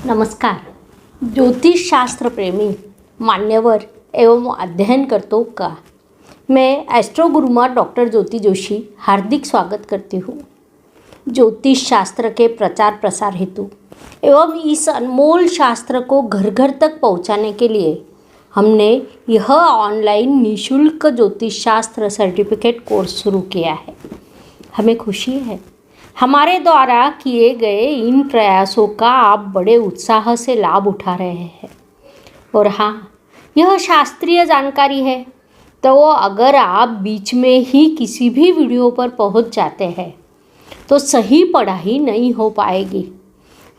नमस्कार। ज्योतिष शास्त्र प्रेमी मान्यवर एवं अध्ययन करतों का मैं एस्ट्रो गुरुमा डॉक्टर ज्योति जोशी हार्दिक स्वागत करती हूँ। ज्योतिष शास्त्र के प्रचार प्रसार हेतु एवं इस अनमोल शास्त्र को घर घर तक पहुँचाने के लिए हमने यह ऑनलाइन निःशुल्क ज्योतिष शास्त्र सर्टिफिकेट कोर्स शुरू किया है। हमें खुशी है हमारे द्वारा किए गए इन प्रयासों का आप बड़े उत्साह से लाभ उठा रहे हैं। और हाँ, यह शास्त्रीय जानकारी है, तो अगर आप बीच में ही किसी भी वीडियो पर पहुंच जाते हैं तो सही पढ़ाई नहीं हो पाएगी।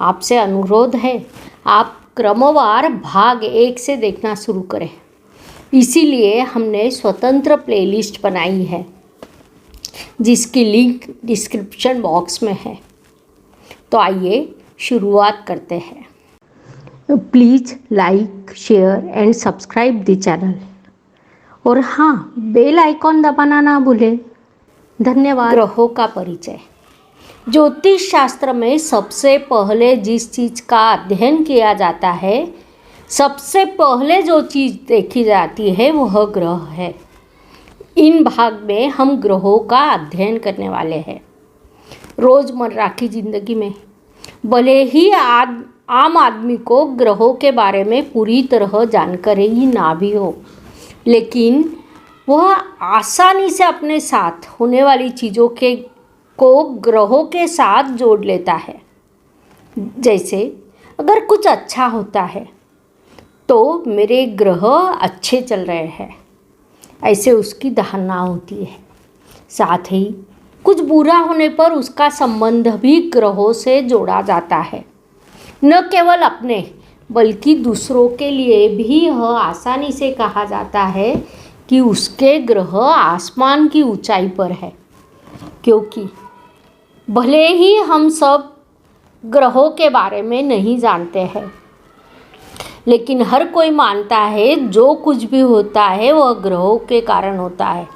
आपसे अनुरोध है, आप क्रमवार भाग 1 से देखना शुरू करें। इसीलिए हमने स्वतंत्र प्लेलिस्ट बनाई है, जिसकी लिंक डिस्क्रिप्शन बॉक्स में है। तो आइए शुरुआत करते हैं। Please like, share and subscribe the channel. और हाँ, बेल आइकॉन दबाना ना भूलें। धन्यवाद। ग्रहों का परिचय। ज्योतिष शास्त्र में सबसे पहले जिस चीज़ का अध्ययन किया जाता है, सबसे पहले जो चीज़ देखी जाती है वह ग्रह है। इन भाग में हम ग्रहों का अध्ययन करने वाले हैं। रोज़मर्रा की ज़िंदगी में भले ही आम आदमी को ग्रहों के बारे में पूरी तरह जानकारी ही ना भी हो, लेकिन वह आसानी से अपने साथ होने वाली चीज़ों को ग्रहों के साथ जोड़ लेता है। जैसे अगर कुछ अच्छा होता है तो मेरे ग्रह अच्छे चल रहे हैं, ऐसे उसकी धारणा होती है। साथ ही कुछ बुरा होने पर उसका संबंध भी ग्रहों से जोड़ा जाता है। न केवल अपने बल्कि दूसरों के लिए भी यह आसानी से कहा जाता है कि उसके ग्रह आसमान की ऊंचाई पर है, क्योंकि भले ही हम सब ग्रहों के बारे में नहीं जानते हैं, लेकिन हर कोई मानता है जो कुछ भी होता है वह ग्रहों के कारण होता है।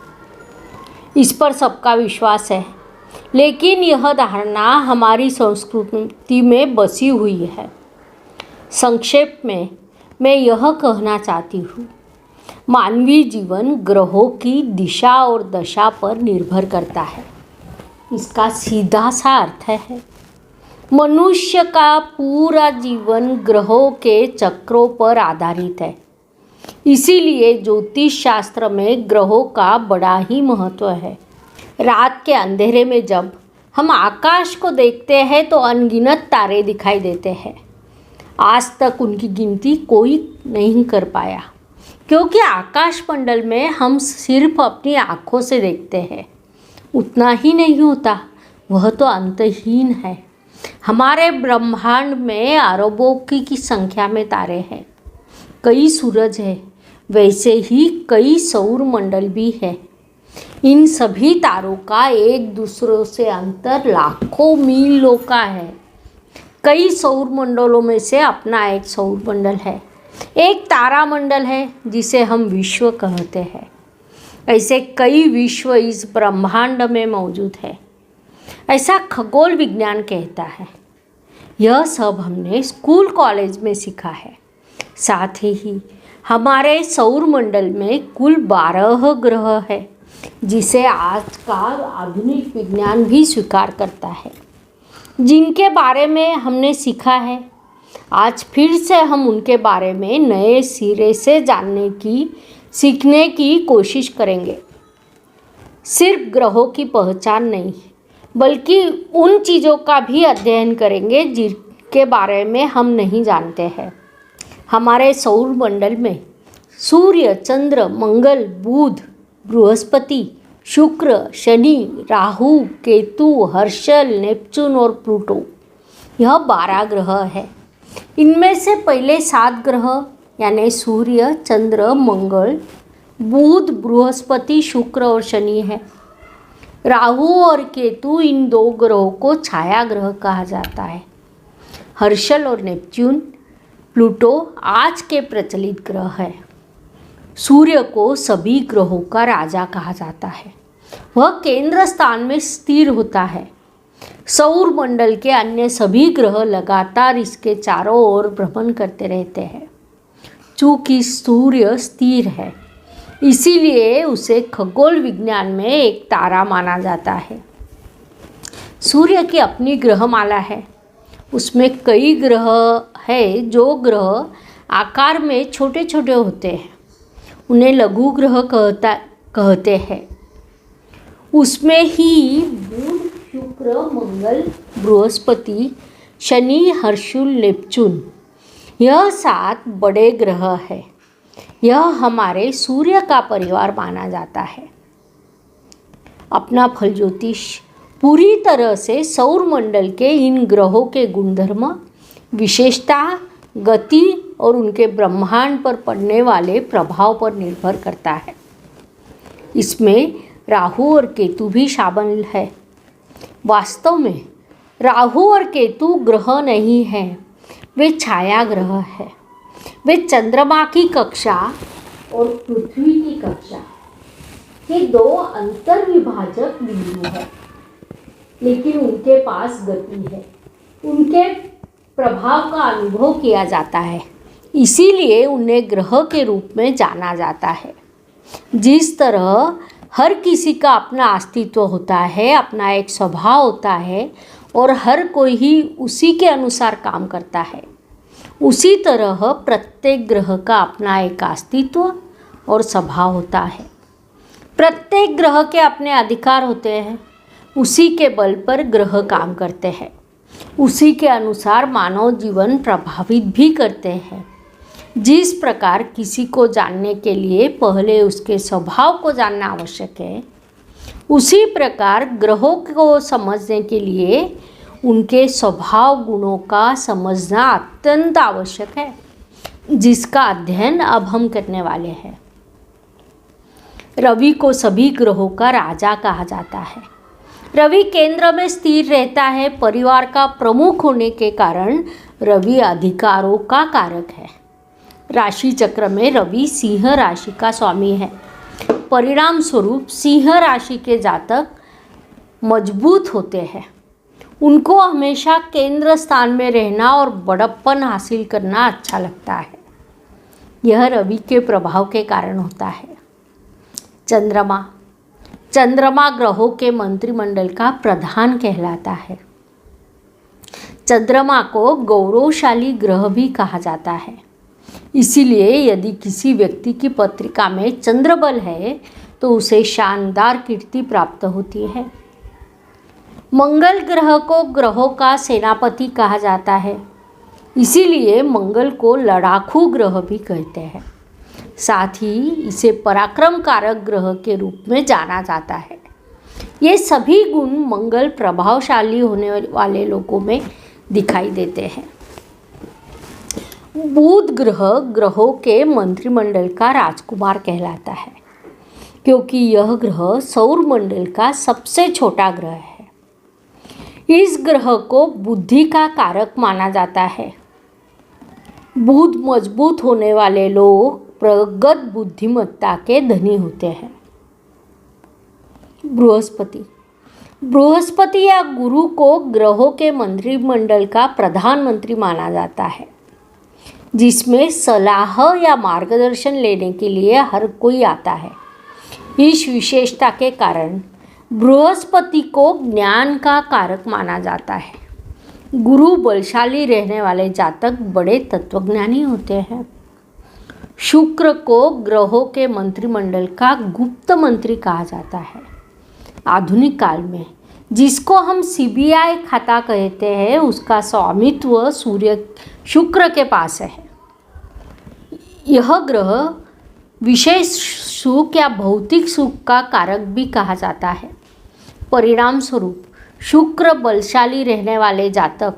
इस पर सबका विश्वास है, लेकिन यह धारणा हमारी संस्कृति में बसी हुई है। संक्षेप में मैं यह कहना चाहती हूँ, मानवीय जीवन ग्रहों की दिशा और दशा पर निर्भर करता है। इसका सीधा सा अर्थ है, मनुष्य का पूरा जीवन ग्रहों के चक्रों पर आधारित है। इसीलिए ज्योतिष शास्त्र में ग्रहों का बड़ा ही महत्व है। रात के अंधेरे में जब हम आकाश को देखते हैं तो अनगिनत तारे दिखाई देते हैं। आज तक उनकी गिनती कोई नहीं कर पाया, क्योंकि आकाश मंडल में हम सिर्फ अपनी आँखों से देखते हैं। उतना ही नहीं होता, वह तो अंतहीन है। हमारे ब्रह्मांड में अरबों की संख्या में तारे हैं। कई सूरज हैं, वैसे ही कई सौर मंडल भी है। इन सभी तारों का एक दूसरे से अंतर लाखों मीलों का है। कई सौर मंडलों में से अपना एक सौर मंडल है। एक तारा मंडल है जिसे हम विश्व कहते हैं। ऐसे कई विश्व इस ब्रह्मांड में मौजूद है, ऐसा खगोल विज्ञान कहता है। यह सब हमने स्कूल कॉलेज में सीखा है। साथ ही हमारे सौर मंडल में कुल 12 ग्रह है, जिसे आज का आधुनिक विज्ञान भी स्वीकार करता है, जिनके बारे में हमने सीखा है। आज फिर से हम उनके बारे में नए सिरे से सीखने की कोशिश करेंगे। सिर्फ ग्रहों की पहचान नहीं, बल्कि उन चीज़ों का भी अध्ययन करेंगे जिनके बारे में हम नहीं जानते हैं। हमारे सौर मंडल में सूर्य, चंद्र, मंगल, बुध, बृहस्पति, शुक्र, शनि, राहु, केतु, हर्षल, नेपच्यून और प्लूटो, यह 12 ग्रह है। इनमें से पहले 7 ग्रह यानी सूर्य, चंद्र, मंगल, बुध, बृहस्पति, शुक्र और शनि है। राहु और केतु, इन 2 ग्रहों को छाया ग्रह कहा जाता है। हर्षल और नेपच्यून, प्लूटो आज के प्रचलित ग्रह है। सूर्य को सभी ग्रहों का राजा कहा जाता है। वह केंद्र स्थान में स्थिर होता है। सौर मंडल के अन्य सभी ग्रह लगातार इसके चारों ओर भ्रमण करते रहते हैं। चूंकि सूर्य स्थिर है, इसीलिए उसे खगोल विज्ञान में एक तारा माना जाता है। सूर्य की अपनी ग्रहमाला है। उसमें कई ग्रह है जो ग्रह आकार में छोटे छोटे होते हैं, उन्हें लघु ग्रह कहते हैं। उसमें ही बुध, शुक्र, मंगल, बृहस्पति, शनि, हर्षुल, नेपच्यून, यह 7 बड़े ग्रह हैं। यह हमारे सूर्य का परिवार माना जाता है। अपना फल ज्योतिष पूरी तरह से सौर मंडल के इन ग्रहों के गुणधर्म, विशेषता, गति और उनके ब्रह्मांड पर पड़ने वाले प्रभाव पर निर्भर करता है। इसमें राहु और केतु भी शामिल है। वास्तव में राहु और केतु ग्रह नहीं हैं, वे छाया ग्रह हैं। वे चंद्रमा की कक्षा और पृथ्वी की कक्षा के 2 अंतर्विभाजक बिंदु हैं, लेकिन उनके पास गति है। उनके प्रभाव का अनुभव किया जाता है, इसीलिए उन्हें ग्रह के रूप में जाना जाता है। जिस तरह हर किसी का अपना अस्तित्व होता है, अपना एक स्वभाव होता है और हर कोई ही उसी के अनुसार काम करता है, उसी तरह प्रत्येक ग्रह का अपना एक अस्तित्व और स्वभाव होता है। प्रत्येक ग्रह के अपने अधिकार होते हैं। उसी के बल पर ग्रह काम करते हैं। उसी के अनुसार मानव जीवन प्रभावित भी करते हैं। जिस प्रकार किसी को जानने के लिए पहले उसके स्वभाव को जानना आवश्यक है, उसी प्रकार ग्रहों को समझने के लिए उनके स्वभाव गुणों का समझना अत्यंत आवश्यक है, जिसका अध्ययन अब हम करने वाले हैं। रवि को सभी ग्रहों का राजा कहा जाता है। रवि केंद्र में स्थिर रहता है। परिवार का प्रमुख होने के कारण रवि अधिकारों का कारक है। राशि चक्र में रवि सिंह राशि का स्वामी है। परिणाम स्वरूप सिंह राशि के जातक मजबूत होते हैं। उनको हमेशा केंद्र स्थान में रहना और बड़प्पन हासिल करना अच्छा लगता है। यह रवि के प्रभाव के कारण होता है। चंद्रमा ग्रहों के मंत्रिमंडल का प्रधान कहलाता है। चंद्रमा को गौरवशाली ग्रह भी कहा जाता है। इसीलिए यदि किसी व्यक्ति की पत्रिका में चंद्रबल है तो उसे शानदार कीर्ति प्राप्त होती है। मंगल ग्रह को ग्रहों का सेनापति कहा जाता है। इसीलिए मंगल को लड़ाकू ग्रह भी कहते हैं। साथ ही इसे पराक्रम कारक ग्रह के रूप में जाना जाता है। ये सभी गुण मंगल प्रभावशाली होने वाले लोगों में दिखाई देते हैं। बुध ग्रह ग्रहों के मंत्रिमंडल का राजकुमार कहलाता है, क्योंकि यह ग्रह सौर मंडल का सबसे छोटा ग्रह है। इस ग्रह को बुद्धि का कारक माना जाता है। बुध मजबूत होने वाले लोग प्रगत बुद्धिमत्ता के धनी होते हैं। बृहस्पति या गुरु को ग्रहों के मंत्रिमंडल का प्रधानमंत्री माना जाता है, जिसमें सलाह या मार्गदर्शन लेने के लिए हर कोई आता है। इस विशेषता के कारण बृहस्पति को ज्ञान का कारक माना जाता है। गुरु बलशाली रहने वाले जातक बड़े तत्वज्ञानी होते हैं। शुक्र को ग्रहों के मंत्रिमंडल का गुप्त मंत्री कहा जाता है। आधुनिक काल में जिसको हम सीबीआई खाता कहते हैं, उसका स्वामित्व शुक्र के पास है। यह ग्रह विशेष सुख या भौतिक सुख का कारक भी कहा जाता है। परिणाम स्वरूप शुक्र बलशाली रहने वाले जातक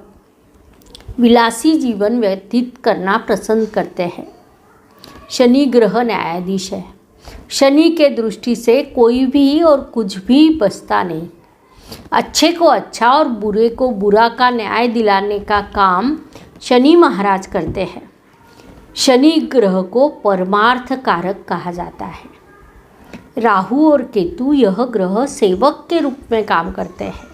विलासी जीवन व्यतीत करना पसंद करते हैं। शनि ग्रह न्यायाधीश है। शनि के दृष्टि से कोई भी और कुछ भी बचता नहीं। अच्छे को अच्छा और बुरे को बुरा का न्याय दिलाने का काम शनि महाराज करते हैं। शनि ग्रह को परमार्थ कारक कहा जाता है। राहु और केतु यह ग्रह सेवक के रूप में काम करते हैं।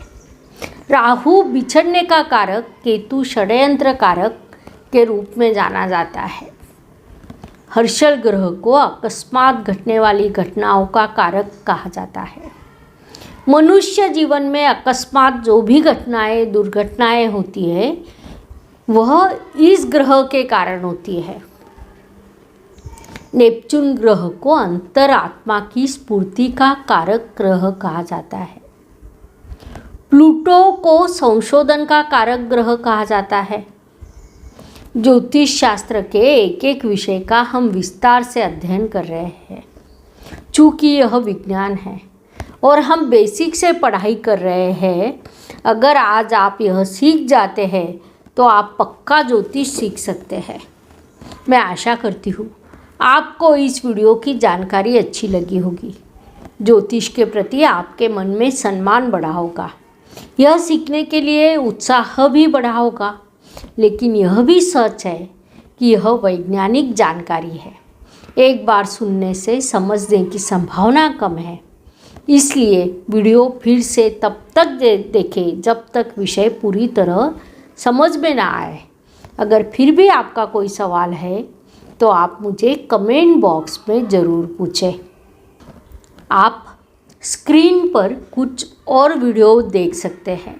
राहु बिछड़ने का कारक, केतु षड्यंत्र कारक के रूप में जाना जाता है। हर्षल ग्रह को अकस्मात घटने वाली घटनाओं का कारक कहा जाता है। मनुष्य जीवन में अकस्मात जो भी घटनाएं, दुर्घटनाएं होती है वह इस ग्रह के कारण होती है। नेपच्यून ग्रह को अंतरात्मा की स्फूर्ति का कारक ग्रह कहा जाता है। प्लूटो को संशोधन का कारक ग्रह कहा जाता है। ज्योतिष शास्त्र के एक एक विषय का हम विस्तार से अध्ययन कर रहे हैं। चूँकि यह विज्ञान है और हम बेसिक से पढ़ाई कर रहे हैं, अगर आज आप यह सीख जाते हैं तो आप पक्का ज्योतिष सीख सकते हैं। मैं आशा करती हूँ आपको इस वीडियो की जानकारी अच्छी लगी होगी। ज्योतिष के प्रति आपके मन में सम्मान बढ़ा होगा, यह सीखने के लिए उत्साह भी बढ़ा होगा। लेकिन यह भी सच है कि यह वैज्ञानिक जानकारी है, एक बार सुनने से समझने की संभावना कम है। इसलिए वीडियो फिर से तब तक देखें जब तक विषय पूरी तरह समझ में ना आए। अगर फिर भी आपका कोई सवाल है तो आप मुझे कमेंट बॉक्स में ज़रूर पूछें। आप स्क्रीन पर कुछ और वीडियो देख सकते हैं।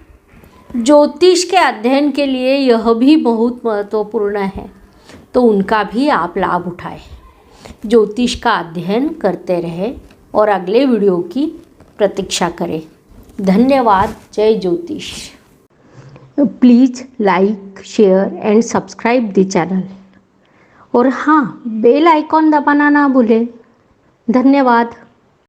ज्योतिष के अध्ययन के लिए यह भी बहुत महत्वपूर्ण है, तो उनका भी आप लाभ उठाएं। ज्योतिष का अध्ययन करते रहें और अगले वीडियो की प्रतीक्षा करें। धन्यवाद। जय ज्योतिष। Please like, share and subscribe the channel. और हाँ, बेल आइकॉन दबाना ना भूलें। धन्यवाद।